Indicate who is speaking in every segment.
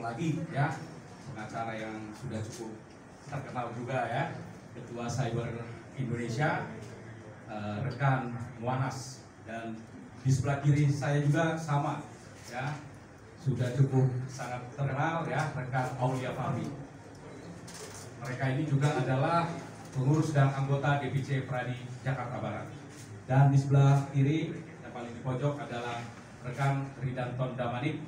Speaker 1: lagi ya, pengacara yang sudah cukup terkenal juga ya, Ketua Cyber Indonesia, rekan Muanas, dan di sebelah kiri saya juga sama ya, sudah cukup sangat terkenal ya, rekan Aulia Fahmi. Mereka ini juga adalah pengurus dan anggota DPC Pradi Jakarta Barat. Dan di sebelah kiri yang paling di pojok adalah rekan Ridanton Damanik,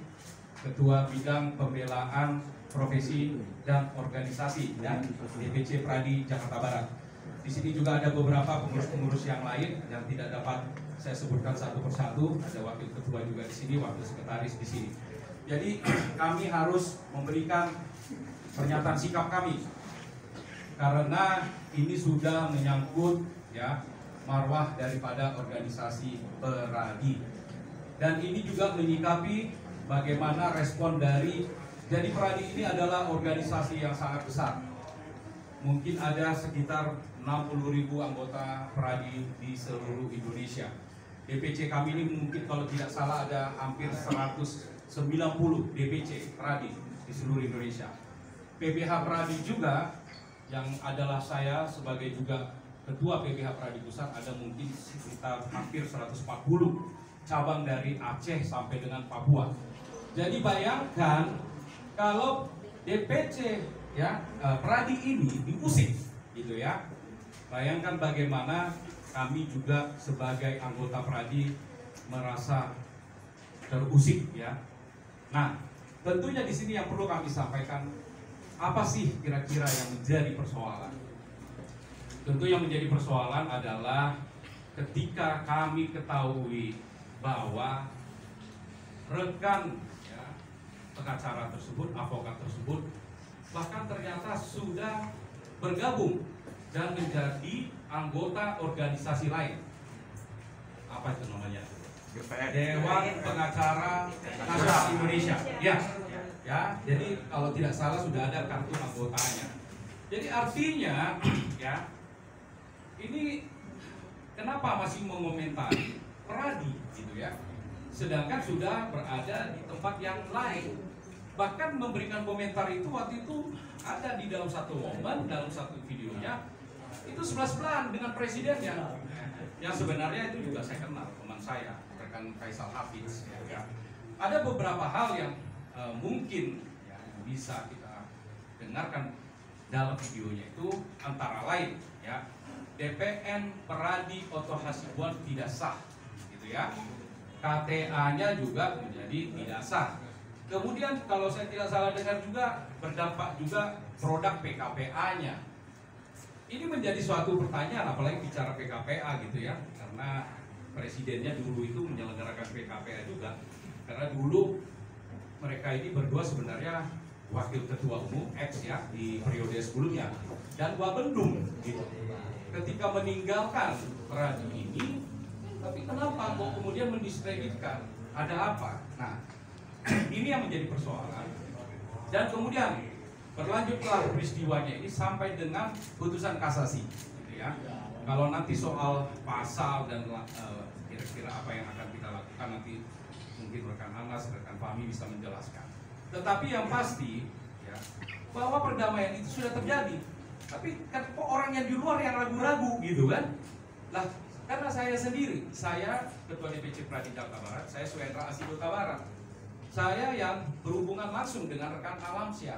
Speaker 1: Ketua Bidang Pembelaan Profesi dan Organisasi dan DPC Pradi Jakarta Barat. Di sini juga ada beberapa pengurus-pengurus yang lain yang tidak dapat saya sebutkan satu persatu. Ada wakil ketua juga di sini, wakil sekretaris di sini. Jadi kami harus memberikan pernyataan sikap kami karena ini sudah menyangkut ya marwah daripada organisasi Pradi. Dan ini juga menyikapi bagaimana respon dari, jadi Pradi ini adalah organisasi yang sangat besar. Mungkin ada sekitar 60.000 anggota Pradi di seluruh Indonesia. DPC kami ini mungkin kalau tidak salah ada hampir 190 DPC Pradi di seluruh Indonesia. PBH Pradi juga yang adalah saya sebagai juga Ketua PBH Pradi Pusat, ada mungkin sekitar hampir 140 cabang dari Aceh sampai dengan Papua. Jadi bayangkan kalau DPC ya Pradi ini diusik gitu ya. Bayangkan bagaimana kami juga sebagai anggota Pradi merasa terusik ya. Nah, tentunya di sini yang perlu kami sampaikan, apa sih kira-kira yang menjadi persoalan? Tentu yang menjadi persoalan adalah ketika kami ketahui bahwa rekan ya, pengacara tersebut, advokat tersebut, bahkan ternyata sudah bergabung dan menjadi anggota organisasi lain. Apa itu namanya? Dewan Pengacara Nasional Indonesia. Ya, ya. Jadi kalau tidak salah sudah ada kartu anggotanya. Jadi artinya, ya, ini kenapa masih mengomentari Pradi, gitu ya? Sedangkan sudah berada di tempat yang lain. Bahkan memberikan komentar itu waktu itu ada di dalam satu momen, dalam satu videonya itu sebelah-sebelahan dengan presidennya. Yang sebenarnya itu juga saya kenal, teman saya, rekan Faisal Hafiz. Ya. Ada beberapa hal yang mungkin ya, bisa kita dengarkan dalam videonya itu antara lain, ya, DPN Pradi Oto Hasibuan tidak sah, gitu ya. KTA-nya juga menjadi tidak sah. Kemudian kalau saya tidak salah dengar juga berdampak juga produk PKPA-nya. Ini menjadi suatu pertanyaan, apalagi bicara PKPA gitu ya, karena presidennya dulu itu menyelenggarakan PKPA juga. Karena dulu mereka ini berdua sebenarnya wakil ketua umum X ya di periode sebelumnya dan Wabendung gitu. Ketika meninggalkan Pradi ini, tapi kenapa kok kemudian mendiskreditkan? Ada apa? Nah, ini yang menjadi persoalan. Dan kemudian berlanjutlah peristiwanya ini sampai dengan putusan kasasi, gitu ya. Kalau nanti soal pasal dan kira-kira apa yang akan kita lakukan nanti mungkin rekan Anas, rekan Fahmi bisa menjelaskan. Tetapi yang pasti, ya, bahwa perdamaian itu sudah terjadi. Tapi kan kok orang yang di luar yang ragu-ragu, gitu kan? Lah, karena saya sendiri, saya Ketua DPC Pradi Jakarta Barat, saya Suendra Asih Kota Barat. Saya yang berhubungan langsung dengan rekan Alamsyah.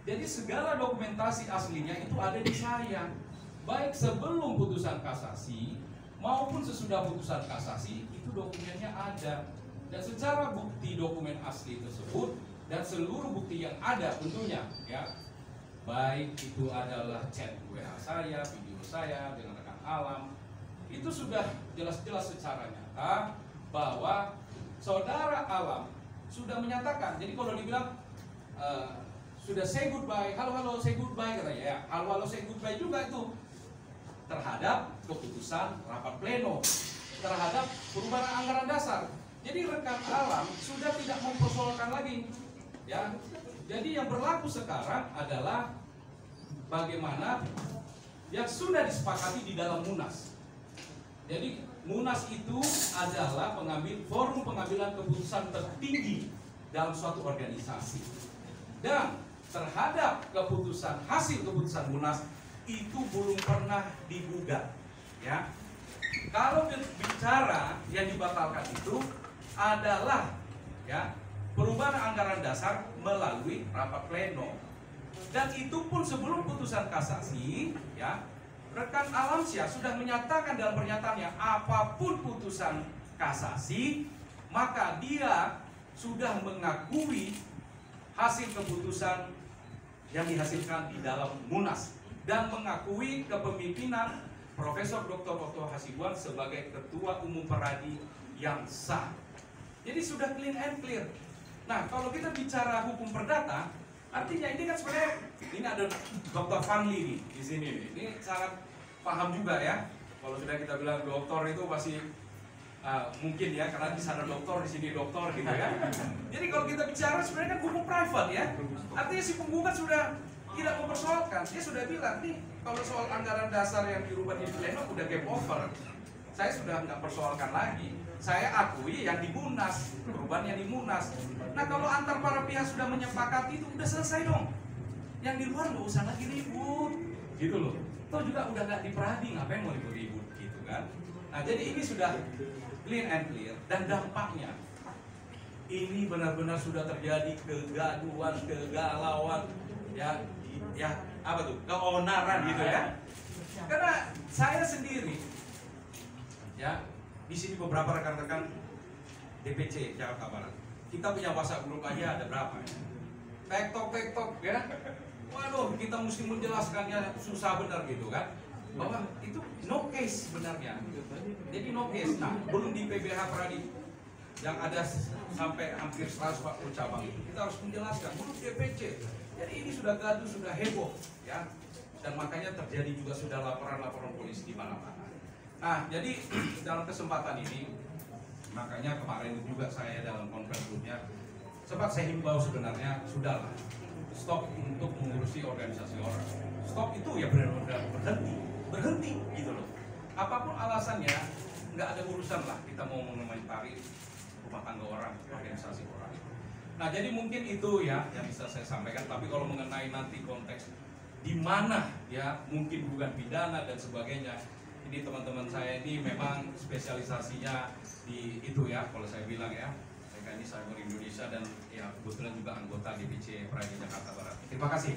Speaker 1: Jadi segala dokumentasi aslinya itu ada di saya. Baik sebelum putusan kasasi maupun sesudah putusan kasasi itu dokumennya ada. Dan secara bukti dokumen asli tersebut dan seluruh bukti yang ada tentunya ya, baik itu adalah chat WA saya, video saya dengan rekan Alam, itu sudah jelas-jelas secara nyata bahwa saudara Alam sudah menyatakan. Jadi kalau dibilang sudah say goodbye, halo say goodbye katanya ya, halo say goodbye juga itu terhadap keputusan rapat pleno, terhadap perubahan anggaran dasar. Jadi rekan Alam sudah tidak mempersoalkan lagi ya. Jadi yang berlaku sekarang adalah bagaimana yang sudah disepakati di dalam Munas. Jadi Munas itu adalah forum pengambilan keputusan tertinggi dalam suatu organisasi. dan terhadap hasil keputusan Munas itu belum pernah digugat, ya. Kalau bicara yang dibatalkan itu adalah, ya, perubahan anggaran dasar melalui rapat pleno, dan itu pun sebelum putusan kasasi, ya. Rekan Alamsyah sudah menyatakan dalam pernyataannya, apapun putusan kasasi, maka dia sudah mengakui hasil keputusan yang dihasilkan di dalam Munas dan mengakui kepemimpinan Profesor Dr. Otto Hasibuan sebagai Ketua Umum Peradi yang sah. Jadi sudah clean and clear. Nah, kalau kita bicara hukum perdata, artinya ini kan sebenarnya ini ada Dr. Fadli nih di sini nih. Ini sangat paham juga ya. Kalau sudah kita bilang doktor itu pasti mungkin ya, karena di sana dokter, di sini dokter gitu ya. Jadi kalau kita bicara sebenarnya kan hukum private ya. Artinya si penggugat sudah tidak mempersoalkan. Dia sudah bilang nih, kalau soal anggaran dasar yang dirubah di pleno udah game over. Saya sudah nggak persoalkan lagi. Saya akui yang di Munas, perubahan yang di Munas. Nah, kalau antar para pihak sudah menyepakati itu udah selesai dong. Yang di luar nggak usah lagi ribut, gitu loh. Toh juga udah nggak di Peradi, ngapain mau ribut-ribut gitu kan? Nah, jadi ini sudah clean and clear, dan dampaknya ini benar-benar sudah terjadi kegaduhan, kegalauan, ya apa tuh, keonaran gitu ya. Karena saya sendiri, ya, di sini beberapa rekan-rekan DPC Jakarta Barat, kita punya WhatsApp grup aja ada berapa ya? Tektok ya. Waduh, kita mesti menjelaskannya susah benar gitu kan, bahwa itu no case sebenarnya. Jadi no case. Nah, belum di PBH Peradi yang ada sampai hampir 140 cabang itu kita harus menjelaskan, belum DPC. Jadi ini sudah gaduh, sudah heboh ya, dan makanya terjadi juga sudah laporan-laporan polisi di mana-mana. Nah, jadi dalam kesempatan ini, makanya kemarin juga saya dalam konferensi grupnya sempat saya himbau sebenarnya sudahlah, stop untuk mengurusi organisasi orang. Stop itu ya benar-benar berhenti gitu loh. Apapun alasannya, nggak ada urusan lah kita mau mengomentari rumah tangga orang, organisasi orang. Nah, jadi mungkin itu ya yang bisa saya sampaikan. Tapi kalau mengenai nanti konteks di mana ya mungkin bukan pidana dan sebagainya, ini teman-teman saya ini memang spesialisasinya di itu ya. Kalau saya bilang ya, mereka ini Cyber Indonesia dan ya kebetulan juga anggota DPC Peradi Jakarta Barat. Terima kasih.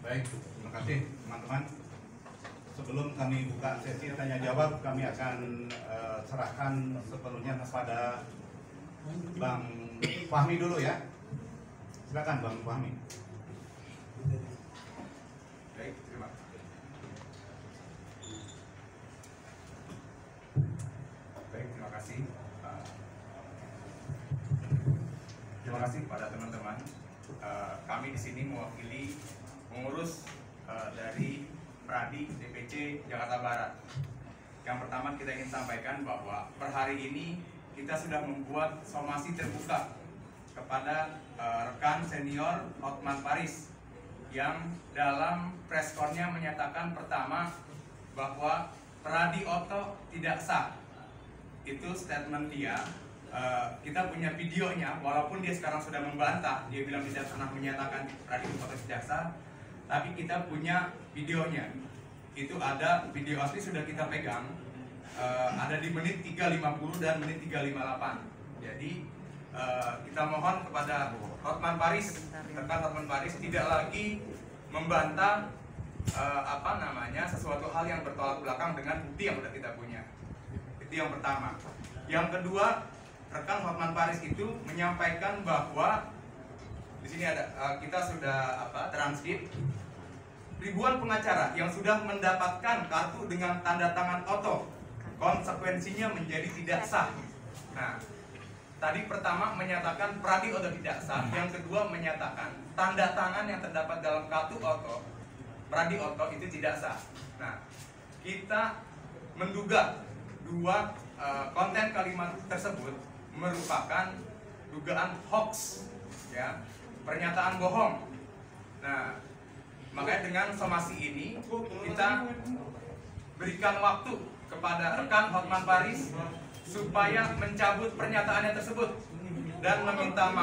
Speaker 2: Baik, terima kasih teman-teman. Sebelum kami buka sesi tanya jawab, kami akan serahkan sepenuhnya kepada Bang Fahmi dulu ya. Silakan Bang Fahmi.
Speaker 3: Baik, terima kasih. Baik, terima kasih. Terima kasih kepada teman-teman. Kami di sini mewakili pengurus dari Peradi DPC Jakarta Barat. Yang pertama kita ingin sampaikan bahwa per hari ini kita sudah membuat somasi terbuka kepada rekan senior Hotman Paris yang dalam press con-nya menyatakan pertama bahwa Peradi Otto tidak sah. Itu statement dia. Kita punya videonya, walaupun dia sekarang sudah membantah, dia bilang tidak pernah menyatakan Peradi Otto tidak sah, tapi kita punya videonya. Itu ada video asli sudah kita pegang, ada di menit 3.50 dan menit 3.58. Jadi kita mohon kepada Hotman Paris, rekan Hotman Paris tidak lagi membantah sesuatu hal yang bertolak belakang dengan bukti yang sudah kita punya. Itu yang pertama. Yang kedua, rekan Hotman Paris itu menyampaikan bahwa di sini ada kita sudah transkrip ribuan pengacara yang sudah mendapatkan kartu dengan tanda tangan Otto, konsekuensinya menjadi tidak sah. Nah, tadi pertama menyatakan Peradi Otto tidak sah, yang kedua menyatakan tanda tangan yang terdapat dalam kartu Otto, Peradi Otto itu tidak sah. Nah, kita menduga dua konten kalimat tersebut merupakan dugaan hoax, ya, pernyataan bohong. Nah, makanya dengan somasi ini kita berikan waktu kepada rekan Hotman Paris supaya mencabut pernyataannya tersebut. dan meminta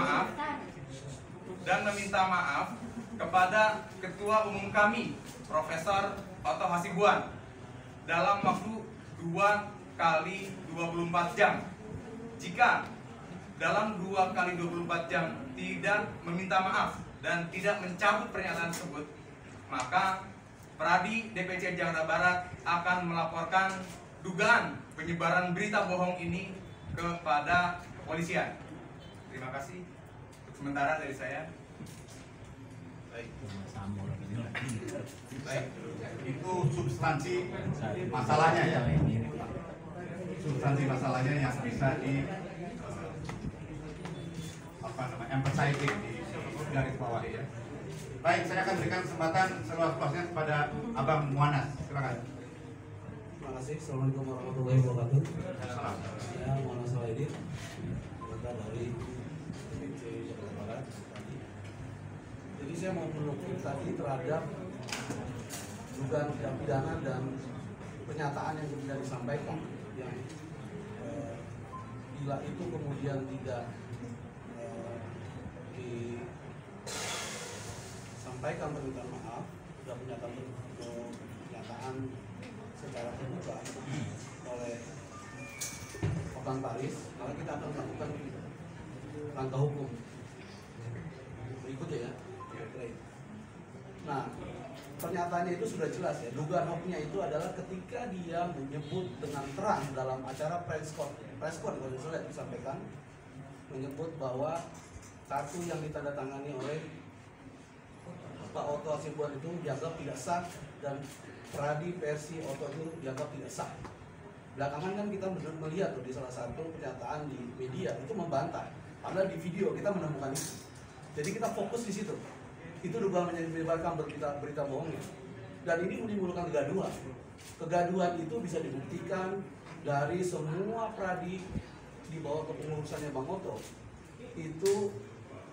Speaker 3: maaf kepada Ketua Umum kami, Profesor Otto Hasibuan, dalam waktu 2 kali 24 jam. Jika dalam 2 kali 24 jam tidak meminta maaf dan tidak mencabut pernyataan tersebut, maka Pradi DPC Jakarta Barat akan melaporkan dugaan penyebaran berita bohong ini kepada kepolisian. Terima kasih. Untuk sementara dari saya.
Speaker 2: Baik, itu substansi masalahnya ya. Substansi masalahnya yang bisa di emphasize di garis bawah ya. Baik, saya akan berikan kesempatan seluas-luasnya kepada Abang Muanas. Silakan.
Speaker 4: Terima kasih. Assalamualaikum warahmatullahi wabarakatuh. Saya Muanas Salaidin, anggota dari DPC Jakarta Barat. Jadi saya mau menukil tadi terhadap dugaan tindak pidana dan pernyataan yang sudah disampaikan, yang bila itu kemudian tidak disampaikan permintaan maaf, sudah pernyataan secara terbuka oleh Hotman Paris, maka kita akan melakukan langkah hukum berikutnya ya. Nah, pernyataannya itu sudah jelas ya. Dugaan hoaxnya itu adalah ketika dia menyebut dengan terang dalam acara press con kalau sudah disampaikan, menyebut bahwa kartu yang ditandatangani oleh Pak Otto Hasibuan itu dianggap tidak sah dan Pradi versi Otto itu dianggap tidak sah. Belakangan kan kita melihat tuh di salah satu pernyataan di media itu membantah, padahal di video kita menemukan itu. Jadi kita fokus di situ. Itu dugaan menyebarkan berita bohongnya. Dan ini menimbulkan kegaduhan. Kegaduhan itu bisa dibuktikan dari semua Pradi di bawah kepengurusannya Bang Otto itu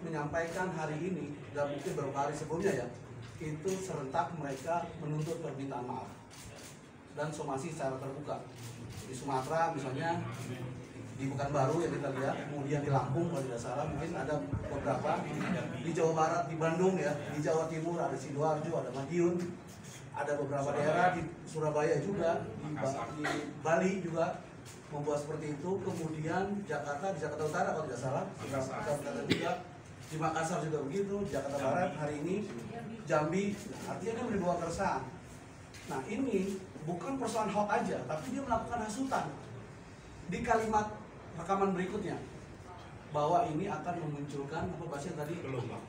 Speaker 4: menyampaikan hari ini dan mungkin beberapa hari sebelumnya ya, itu serentak mereka menuntut permintaan maaf dan somasi secara terbuka. Di Sumatera misalnya, di Pekanbaru yang kita lihat, kemudian di Lampung kalau tidak salah, mungkin ada beberapa, di Jawa Barat, di Bandung ya, di Jawa Timur ada Sidoarjo, ada Madiun, ada beberapa daerah di Surabaya juga, di Bali juga membuat seperti itu. Kemudian Jakarta, di Jakarta Utara kalau tidak salah, juga di Makassar juga begitu, Jakarta Barat hari ini, Jambi, artinya dia menimbulkan keresahan. Nah ini bukan persoalan hoax aja, tapi dia melakukan hasutan di kalimat rekaman berikutnya bahwa ini akan memunculkan apa bahasanya tadi,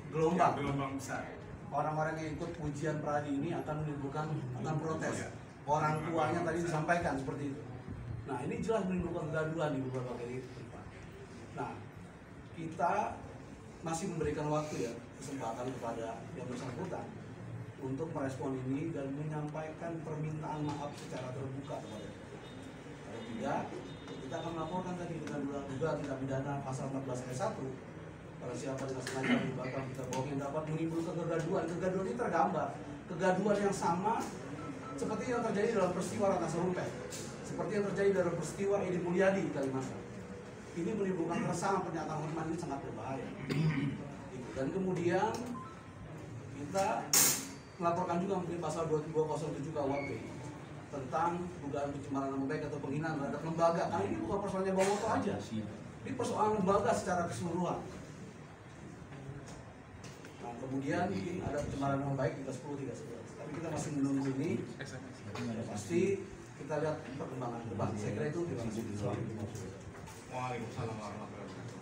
Speaker 4: gelombang
Speaker 3: besar.
Speaker 4: Orang-orang yang ikut ujian Pradi ini akan menimbulkan, akan protes. Orang tuanya tadi disampaikan seperti itu. Nah ini jelas menimbulkan kegaduhan di beberapa tempat. Nah kita masih memberikan waktu ya, kesempatan kepada yang bersangkutan untuk merespon ini dan menyampaikan permintaan maaf secara terbuka kepada kita. Kalau tidak, kita akan melaporkan tadi dengan dugaan tindak pidana pasal 14 ayat 1. Kalau siapa dengan sengaja menyebarkan berita bohong yang dapat menimbulkan kegaduhan. Kegaduhan ini tergambar, kegaduhan yang sama seperti yang terjadi dalam peristiwa Ratna Sarumpait, seperti yang terjadi dalam peristiwa Edi Mulyadi di Kalimantan. Ini menimbulkan keresahan. Pernyataan Hotman ini sangat berbahaya. Dan kemudian kita melaporkan juga mungkin pasal 2207 KUHP tentang dugaan pencemaran nama baik atau penghinaan terhadap lembaga. Karena ini bukan persoalannya Bang Otto aja, ini persoalan lembaga secara keseluruhan. Nah kemudian ada pencemaran nama baik kita 10.311. Tapi kita masih menunggu ini. Pasti kita lihat perkembangan depan. Saya kira itu.
Speaker 2: Waalaikumsalam warahmatullahi wabarakatuh.